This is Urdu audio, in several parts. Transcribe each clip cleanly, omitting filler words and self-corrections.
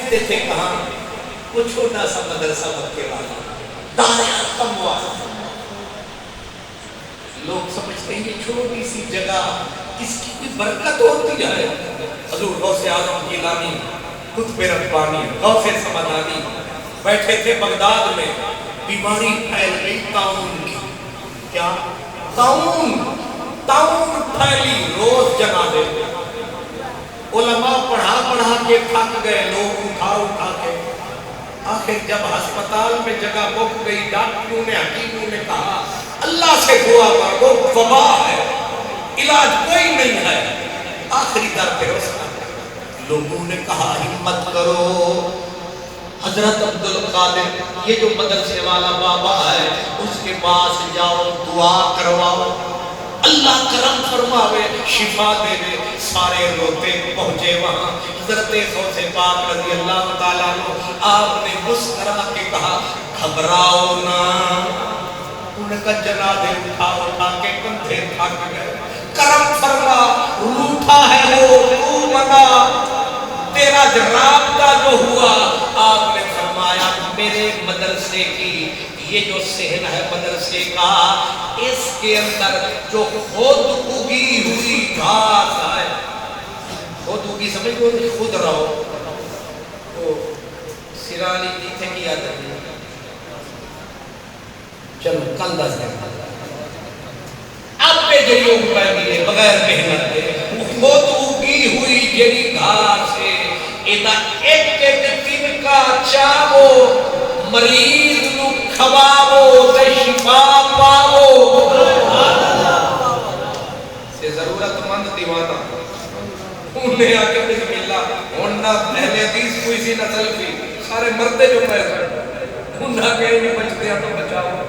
بیٹھتے تھے کہاں؟ وہ چھوٹا سا مدرسہ مکے والا دار ارقم والا. لوگ سمجھتے ہیں یہ چھوٹی سی جگہ کس کی برکت ہوتی ہے. حضور غوث اعظم جیلانی قطب ربانی غوث سمدانی بیٹھے تھے بغداد میں. بیماری پھیل گئی طاعون کی. کیا؟ طاعون پھیلی. روز جنازے علماء پڑھا کے تھک گئے, لوگ اٹھا کے. آخر جب ہسپتال میں جگہ بک گئی, ڈاکٹروں نے حکیموں نے کہا اللہ سے دعا کرو, وبا ہے, علاج کوئی نہیں ہے. آخری در پہ رسنا. لوگوں نے کہا ہمت کرو, حضرت عبد القادر یہ جو مدرسے والا بابا ہے اس کے پاس جاؤ, دعا کرواؤ, اللہ کرم فرماوے, شفا دے دے. سارے روتے پہنچے وہاں. حضرت غوث پاک رضی اللہ تعالیٰ عنہ آپ نے مسکرا کے کہا گھبراؤ نا. ان کا جنازے اٹھا کے کندھے تھک گئے. کرم فرما, روٹھا ہے وہ تو منا, تیرا رابطہ جو ہوا. آپ نے فرمایا میرے مدرسے کی یہ جو صحن ہے مدرسے کا, اس کے اندر جو خود اگی ہوئی گھاس ہے, خود اگی سمجھ لو, خود رہو. وہ سرالی دیتے کی عادت ہے. چلو کل دس دیں اب پہ جو لوگ پہنی بغیر محنت کے خود اگی ہوئی جڑی گھاس ہے, ایک دن کا چاہو, مریض نو کھواو تے شفا پاو. سے ضرورت مند دیوانا انہیں آکے بسم اللہ ہونا اہل حدیث کوئی سی نسل کی سارے مردے جو پیسے انہاں کے نہیں بچتے ہیں تو بچاؤ.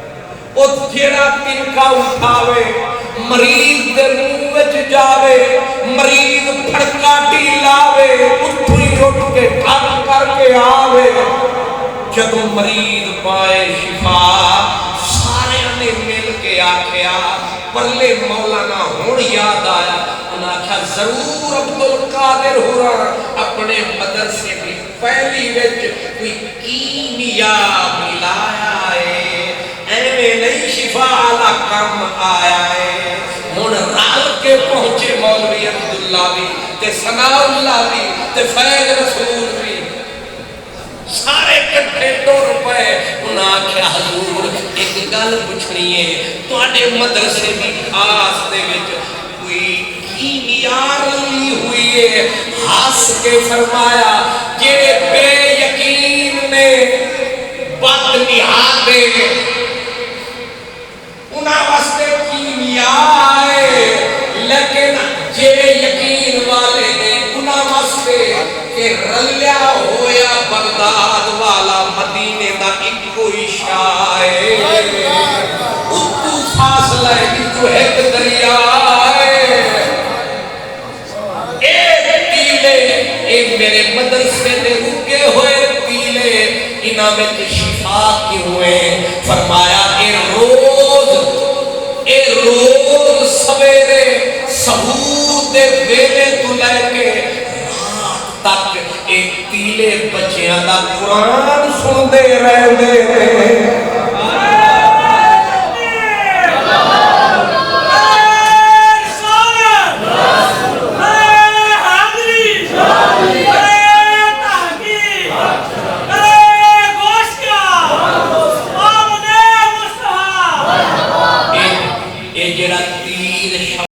او جیڑا تن کا اٹھاوے, مریض دے منہ وچ جاوے, مریض پھڑکاٹی لاوے, اٹھو ہی اٹھ کے ٹھک کر کے آوے. جدو مریض پائے شفا, سارے نے مل کے آکھیا پلے مولانا ہون یاد آیا. انہاں آکھیا ضرور عبد القادر ہو رہا اپنے مدرسے کی پہلی وچ کوئی کیمیا ملایا ہے, ایویں نہیں شفا والا کم آیا ہے. ہن رل کے پہنچے مولوی عبداللہ بھی تے ثناء اللہ بھی تے فیض رسول بھی, سارے کٹھے 2 روپے. انہاں آکھیا حضور ایک گل پوچھنی ہے, تواڈے مدرسے دی خاص دے وچ کوئی کیمیا رلی ہوئی ہے؟ ہنس کے فرمایا جڑے بے یقین نے بد نہادے انہاں واسطے کیمیا ہے, لیکن جے یقین والے نے انہاں واسطے کہ رلیا ہویا بغداد والا مدینے دا ایک کوئی شاہ ہے. اتو فاصلہ ہے جو ایک دریا ہے. اے تیلے, اے میرے مدرسے نے اگے ہوئے تیلے, انہاں میں شفا کی ہوئے. فرمایا اے روز سویرے سحور دے ویلے تو لے کے رات تک ایک تیلے بچیاں دا قرآن سن دے رہے دے.